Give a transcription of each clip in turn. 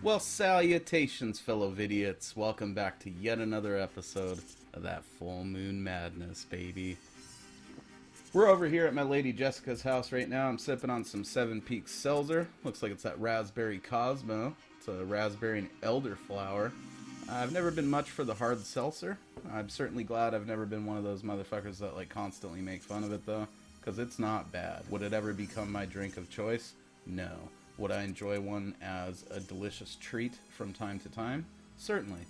Well, salutations, fellow vidiots. Welcome back to yet another episode of that full moon madness, baby. We're over here at my lady Jessica's house right now. I'm sipping on some Seven Peaks seltzer. Looks like it's that raspberry Cosmo. It's a raspberry and elderflower. I've never been much for the hard seltzer. I'm certainly glad I've never been one of those motherfuckers that like constantly make fun of it though, because it's not bad. Would it ever become my drink of choice? No. Would I enjoy one as a delicious treat from time to time? Certainly.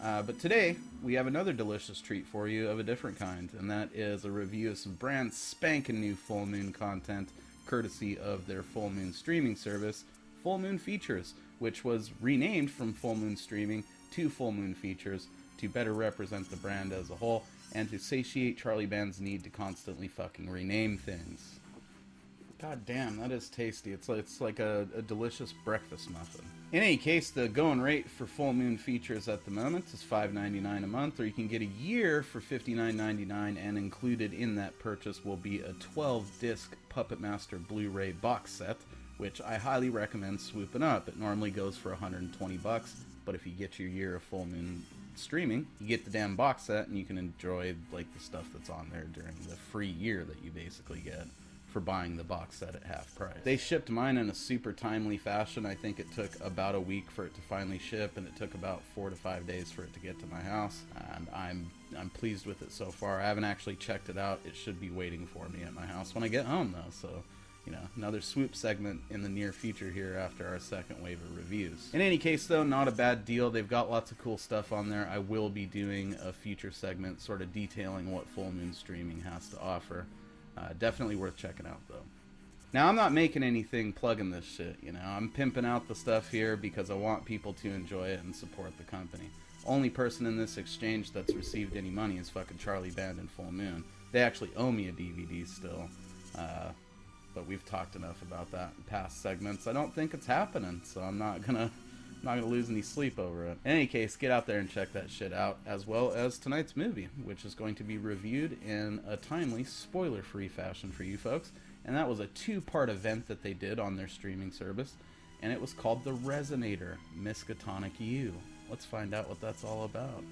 But today, we have another delicious treat for you of a different kind, and that is a review of some brand spanking new full moon content, courtesy of their full moon streaming service, Full Moon Features, which was renamed from Full Moon Streaming to Full Moon Features to better represent the brand as a whole, and to satiate Charlie Band's need to constantly fucking rename things. God damn, that is tasty. It's like a delicious breakfast muffin. In any case, the going rate for Full Moon Features at the moment is $5.99 a month, or you can get a year for $59.99, and included in that purchase will be a 12-disc Puppet Master Blu-ray box set, which I highly recommend swooping up. It normally goes for $120, but if you get your year of Full Moon streaming, you get the damn box set, and you can enjoy like the stuff that's on there during the free year that you basically get for buying the box set at half price. They shipped mine in a super timely fashion. I think it took about a week for it to finally ship, and it took about 4 to 5 days for it to get to my house, and I'm pleased with it so far. I haven't actually checked it out. It should be waiting for me at my house when I get home though, so you know, another swoop segment in the near future here after our second wave of reviews. In any case though, not a bad deal. They've got lots of cool stuff on there. I will be doing a future segment sort of detailing what Full Moon Streaming has to offer. Definitely worth checking out though. Now, I'm not making anything plugging this shit, you know. I'm pimping out the stuff here because I want people to enjoy it and support the company. Only person in this exchange that's received any money is fucking Charlie Band and Full Moon. They actually owe me a DVD still. But we've talked enough about that in past segments. I don't think it's happening, so I'm not gonna lose any sleep over it. In any case, get out there and check that shit out, as well as tonight's movie, which is going to be reviewed in a timely, spoiler-free fashion for you folks. And that was a 2-part event that they did on their streaming service, and it was called the Resonator, Miskatonic U. Let's find out what that's all about.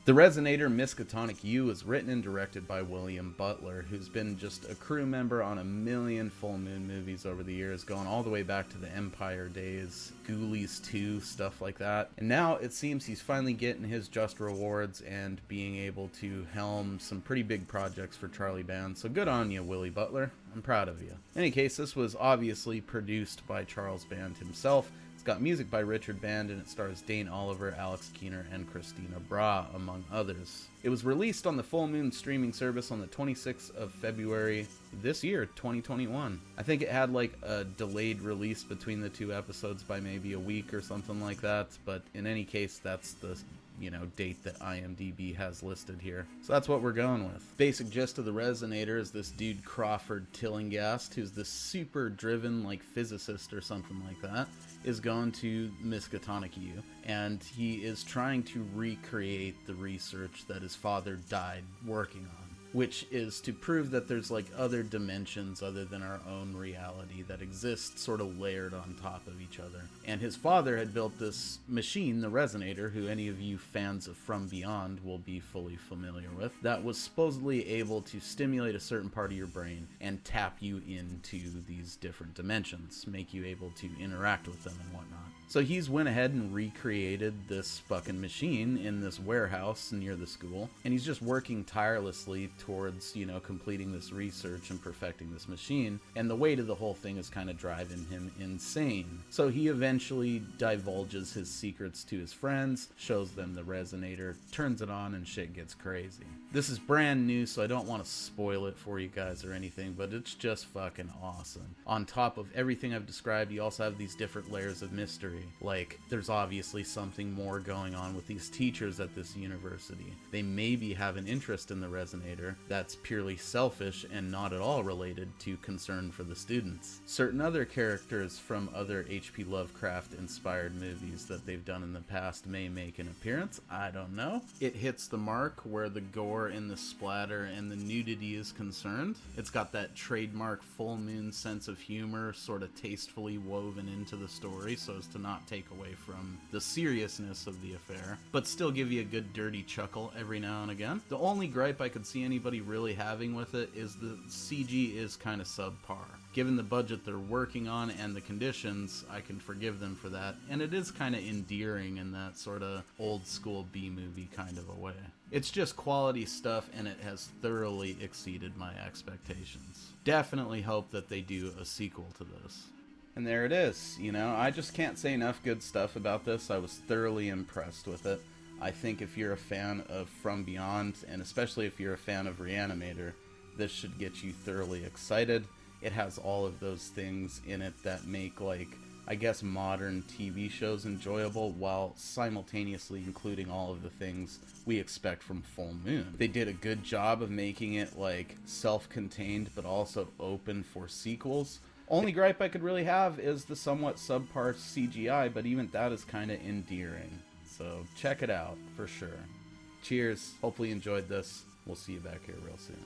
The Resonator Miskatonic U is written and directed by William Butler, who's been just a crew member on a million Full Moon movies over the years, going all the way back to the Empire days, Ghoulies 2, stuff like that. And now it seems he's finally getting his just rewards and being able to helm some pretty big projects for Charlie Band. So good on you, Willie Butler. I'm proud of you. In any case, this was obviously produced by Charles Band himself. It's got music by Richard Band, and it stars Dane Oliver, Alex Keener, and Christina Bra, among others. It was released on the Full Moon streaming service on the 26th of February this year, 2021. I think it had like a delayed release between the 2 episodes by maybe a week or something like that, but in any case, that's the date that IMDb has listed here. So that's what we're going with. Basic gist of the Resonator is this dude Crawford Tillinghast, who's this super driven like physicist or something like that, is going to Miskatonic U, and he is trying to recreate the research that his father died working on, which is to prove that there's like other dimensions other than our own reality that exist sort of layered on top of each other. And his father had built this machine, the Resonator, who any of you fans of From Beyond will be fully familiar with, that was supposedly able to stimulate a certain part of your brain and tap you into these different dimensions, make you able to interact with them and whatnot. So he's went ahead and recreated this fucking machine in this warehouse near the school, and he's just working tirelessly towards, completing this research and perfecting this machine, and the weight of the whole thing is kind of driving him insane. So he eventually divulges his secrets to his friends, shows them the Resonator, turns it on, and shit gets crazy. This is brand new, so I don't want to spoil it for you guys or anything, but it's just fucking awesome. On top of everything I've described, you also have these different layers of mystery. Like, there's obviously something more going on with these teachers at this university. They maybe have an interest in the Resonator that's purely selfish and not at all related to concern for the students. Certain other characters from other H.P. Lovecraft-inspired movies that they've done in the past may make an appearance. I don't know. It hits the mark where the gore and the splatter and the nudity is concerned. It's got that trademark Full Moon sense of humor sort of tastefully woven into the story so as to not not take away from the seriousness of the affair, but still give you a good dirty chuckle every now and again. The only gripe I could see anybody really having with it is the CG is kind of subpar. Given the budget they're working on and the conditions, I can forgive them for that, and it is kind of endearing in that sort of old school B-movie kind of a way. It's just quality stuff, and it has thoroughly exceeded my expectations. Definitely hope that they do a sequel to this. And there it is. You know, I just can't say enough good stuff about this. I was thoroughly impressed with it. I think if you're a fan of From Beyond, and especially if you're a fan of Reanimator, this should get you thoroughly excited. It has all of those things in it that make, like, I guess, modern TV shows enjoyable, while simultaneously including all of the things we expect from Full Moon. They did a good job of making it, like, self-contained, but also open for sequels. Only gripe I could really have is the somewhat subpar CGI, but even that is kind of endearing. So check it out, for sure. Cheers. Hopefully you enjoyed this. We'll see you back here real soon.